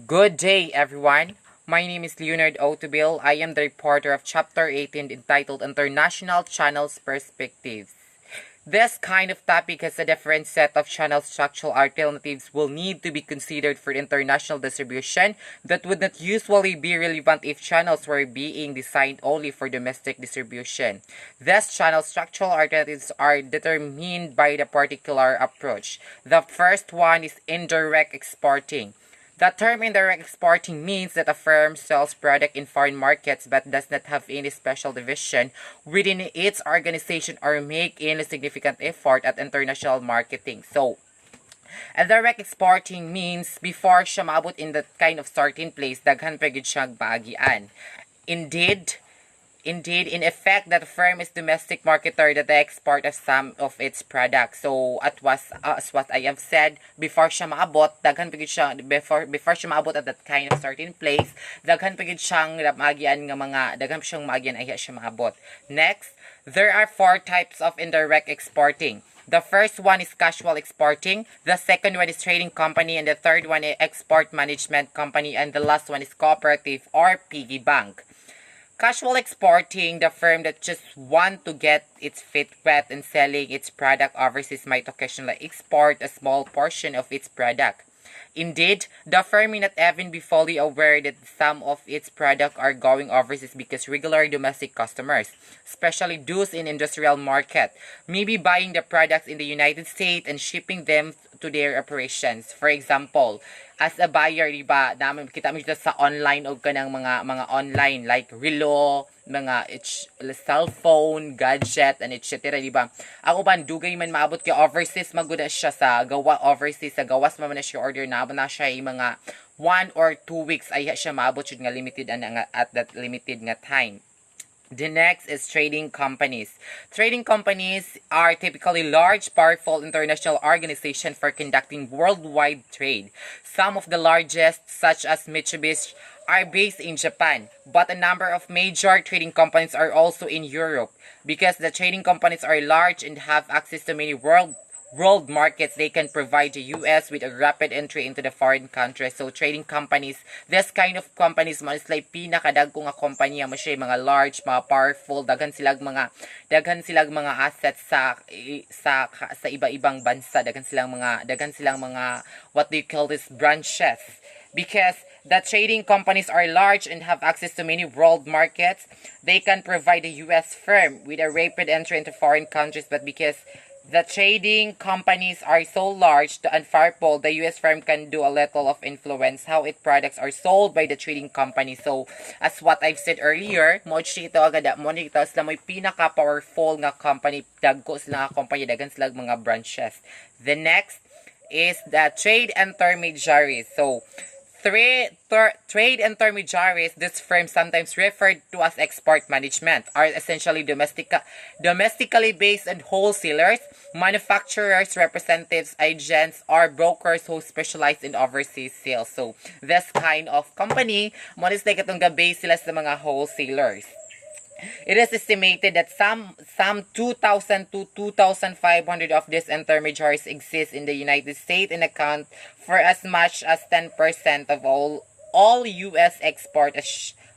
Good day, everyone. My name is Leonard Otabil. I am the reporter of Chapter 18 entitled International Channels Perspectives. This kind of topic has a different set of channel structural alternatives will need to be considered for international distribution that would not usually be relevant if channels were being designed only for domestic distribution. These channel structural alternatives are determined by the particular approach. The first one is indirect exporting. The term indirect exporting means that a firm sells product in foreign markets but does not have any special division within its organization or make any significant effort at international marketing. So, indirect exporting means before siya maabot in that kind of starting place, daghan pa gyud siyang baagian. Indeed, in effect, that firm is domestic marketer that export of some of its products. So, as what I have said, before siya maabot, daghan pagid siya, before siya maabot at that kind of certain place, daghan pagid siyang maagian nga mga, daghan pa siyang maagian ay siya maabot. Next, there are four types of indirect exporting. The first one is casual exporting, the second one is trading company, and the third one is export management company, and the last one is cooperative or piggy bank. Casual exporting, the firm that just want to get its feet wet and selling its product overseas might occasionally export a small portion of its product. Indeed, the firm may not even be fully aware that some of its products are going overseas because regular domestic customers, especially those in industrial market, may be buying the products in the United States and shipping them to their operations. For example, as a buyer, di ba, namin kita mo dito sa online o kanang mga online like Relo, mga cellphone, gadget, and etc. Di ba? Ako ba dugay man maabot kay overseas maguda siya sa gawa overseas sa gawas man na siya order na na siya yung mga 1 or 2 weeks ay siya maabot yun nga limited at that limited nga time. The next is trading companies. Trading companies are typically large, powerful international organizations for conducting worldwide trade. Some of the largest, such as Mitsubishi, are based in Japan, but a number of major trading companies are also in Europe. Because the trading companies are large and have access to many world markets, they can provide the US with a rapid entry into the foreign countries. So trading companies, this kind of companies mo is like pinakadagko nga kompanya mo siya mga large, mga powerful, daghan silang mga assets sa iba-ibang bansa, daghan silang mga what they call this branches. Because the trading companies are large and have access to many world markets, they can provide the US firm with a rapid entry into foreign countries, but because the trading companies are so large and powerful, the US firm can do a little of influence how its products are sold by the trading company. So, as what I've said earlier, mo ito agad mo nito sila may pinaka-powerful nga company, dagko sila nga company, dagan sila mga branches. The next is the trade intermediaries. So, trade intermediaries, this firm sometimes referred to as export management, are essentially domestically based and wholesalers, manufacturers, representatives, agents, or brokers who specialize in overseas sales. So, this kind of company, mo is like itong base sila sa mga wholesalers. It is estimated that some 2,000 to 2,500 of these intermediaries exist in the United States and account for as much as 10% of all U.S. export,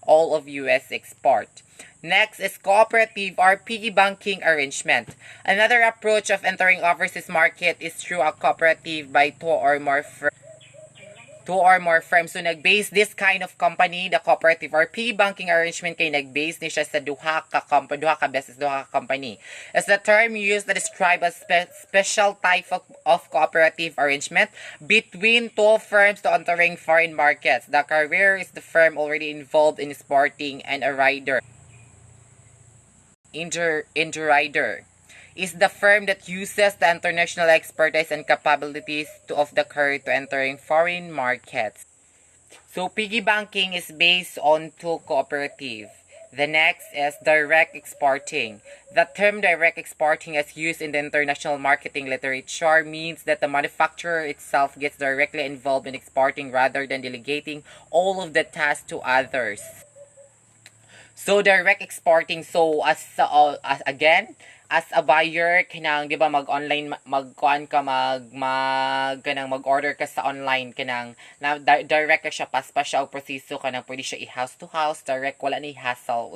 all of U.S. export. Next is cooperative or piggy banking arrangement. Another approach of entering overseas market is through a cooperative by two or more firms. So, nag-base this kind of company, the cooperative or piggy banking arrangement, kay nag-base ni siya sa duha ka company. As the term used to describe a special type of cooperative arrangement between two firms to entering foreign markets. The carrier is the firm already involved in exporting and a rider. Rider is the firm that uses the international expertise and capabilities of the courier to entering foreign markets. So, piggy banking is based on two cooperative. The next is direct exporting. The term direct exporting, as used in the international marketing literature, means that the manufacturer itself gets directly involved in exporting rather than delegating all of the tasks to others. So, direct exporting, so as again, as a buyer kanang di ba mag-online magkuan ka kanang mag-order ka sa online kanang direct ka siya paspa siya og proseso kanang pwede siya i-house to house direct wala ni hassle.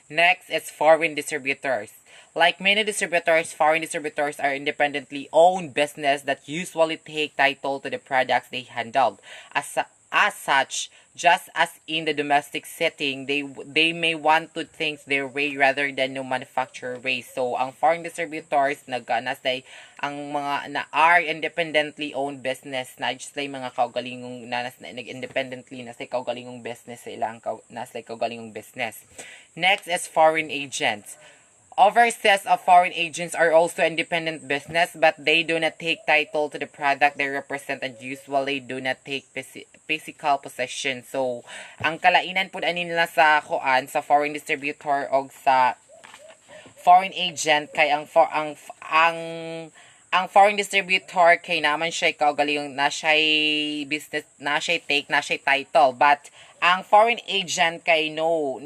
Next is foreign distributors. Like many distributors, foreign distributors are independently owned business that usually take title to the products they handled. As such, just as in the domestic setting, they may want to think their way rather than no manufacturer way. So, ang foreign distributors nasay ang mga na are independently owned business na just like mga kaugalingong nag-independently na say kaugalingong business sa ilang nasay kaugalingong business. Next is foreign agents. Overseas of foreign agents are also independent business but they do not take title to the product they represent and usually do not take physical possession. So, ang kalainan po ani nila sa foreign distributor o sa foreign agent kay ang foreign distributor kay naman siya kaugalingong na siya business na siya take na siya title but ang foreign agent kay no,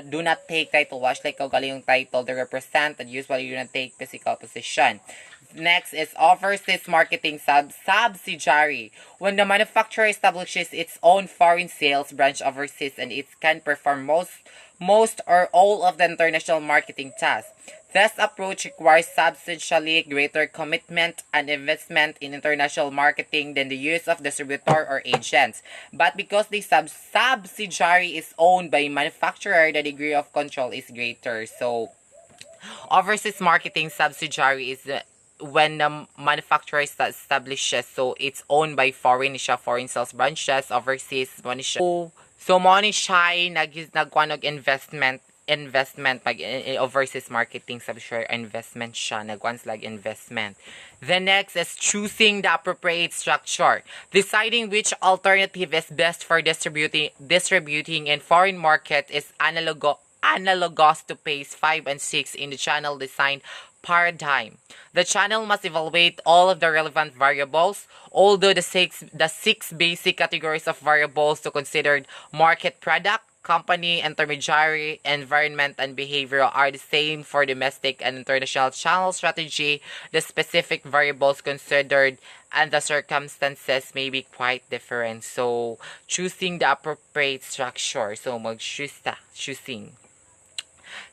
do not take title watch like kaugalingong title they represent and usually do not take physical position. Next is overseas marketing subsidiary. When the manufacturer establishes its own foreign sales branch overseas and it can perform most or all of the international marketing tasks. This approach requires substantially greater commitment and investment in international marketing than the use of distributor or agents. But because the subsidiary is owned by manufacturer, the degree of control is greater. So, overseas marketing subsidiary is when the manufacturer establishes, so it's owned by foreign sales branches overseas mo ni siya. So mo ni siya nagkuan og investment pag overseas marketing subsidiary investment siya nagkuan slag investment. The next is choosing the appropriate structure. Deciding which alternative is best for distributing in foreign market is analogous to phase 5 and 6 in the channel design paradigm. The channel must evaluate all of the relevant variables, although the six basic categories of variables to consider market, product, company, intermediary, environment, and behavioral are the same for domestic and international channel strategy. The specific variables considered and the circumstances may be quite different. So, choosing the appropriate structure. So, choosing.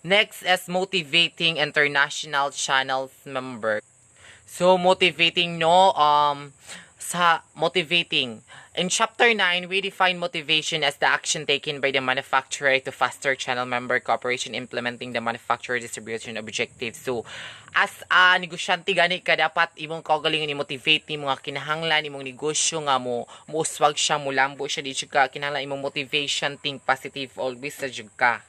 Next is motivating international channels member. So, motivating motivating. In Chapter 9, we define motivation as the action taken by the manufacturer to foster channel member cooperation implementing the manufacturer distribution objectives. So, as a negosyante gani ka dapat imong kaugalingon i-motivate ni mga kinahanglan imong negosyo nga muuswag siya, mulambo siya di ka kinahanglan imong motivation think positive always sa jud ka.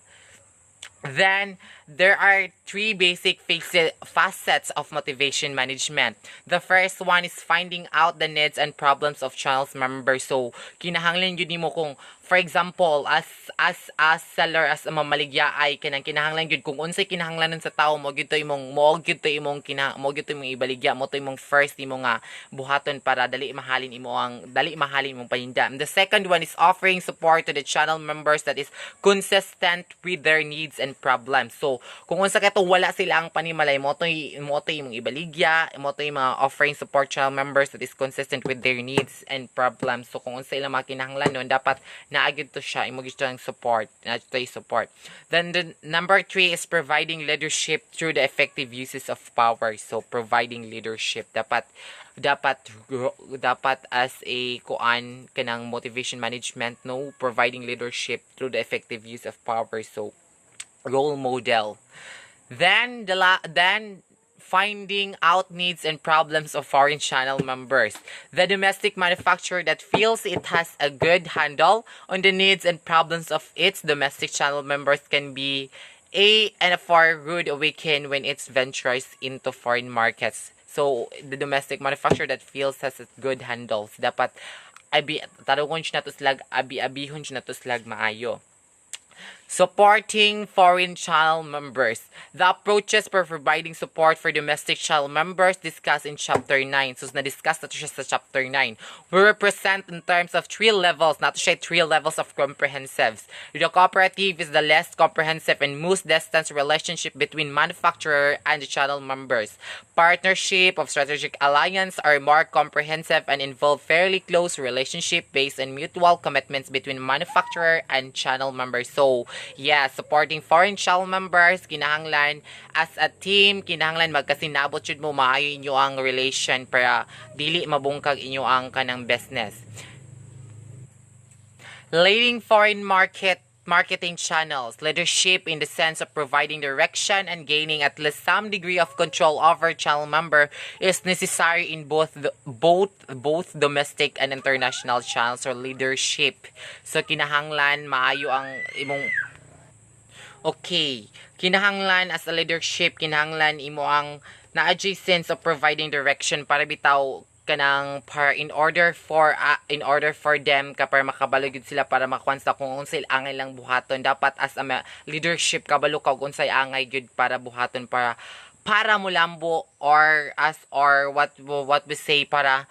Then, there are 3 basic facets of motivation management. The first one is finding out the needs and problems of channel's members. So, kinahanglan yun mo kung, for example, as seller, as mamaligya ay kinahanglan yun kung unsay kinahanglanan sa tao mo gyud imong ibaligya mo to imong first imo nga buhaton para dali mahalin imong paninda. The second one is offering support to the channel members that is consistent with their needs and problems. So, kung unsa kato wala sila ang panimalay mo to imong ibaligya, mo to yung mga offering support channel members that is consistent with their needs and problems. So, kung unsa ilang mga kinahanglan nun, dapat naagid to siya, imo gusto ang support. Then, the number 3 is providing leadership through the effective uses of power. So, providing leadership. Dapat as a kanang motivation management, providing leadership through the effective use of power. So, role model. Then finding out needs and problems of foreign channel members. The domestic manufacturer that feels it has a good handle on the needs and problems of its domestic channel members can be a far rude awakening when it ventures into foreign markets. So, the domestic manufacturer that feels has a good handles. Dapat abihon siya na to slag maayo. Supporting foreign channel members. The approaches for providing support for domestic channel members discussed in Chapter 9. So, na-discuss na to siya sa Chapter 9. We represent in terms of 3 levels, not to say 3 levels of comprehensives. The cooperative is the less comprehensive and most distant relationship between manufacturer and the channel members. Partnership of strategic alliance are more comprehensive and involve fairly close relationship based on mutual commitments between manufacturer and channel members. So, yeah, supporting foreign channel members, kinahanglan as a team, kinahanglan magkasinabot jud mo maayo inyo ang relation para dili mabungkag inyo ang kanang business. Leading foreign marketing channels, leadership in the sense of providing direction and gaining at least some degree of control over channel member is necessary in both domestic and international channels or leadership. So kinahanglan maayo ang imong kinahanglan as a leadership, kinahanglan imo ang na-adjacent of providing direction para bitaw kanang para in order for them para makabalo gud sila para makuan sa kung unsay angay lang buhaton, dapat as a leadership kabalo ka unsay angay gud para buhaton para mo lambo or what we say para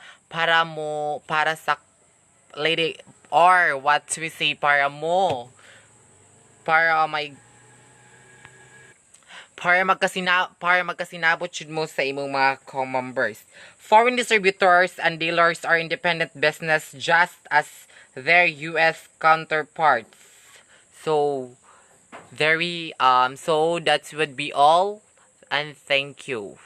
sa lady or what we say para magkasinabot jud mo sa imong mga co-members. Foreign distributors and dealers are independent business just as their US counterparts. So that would be all, and thank you.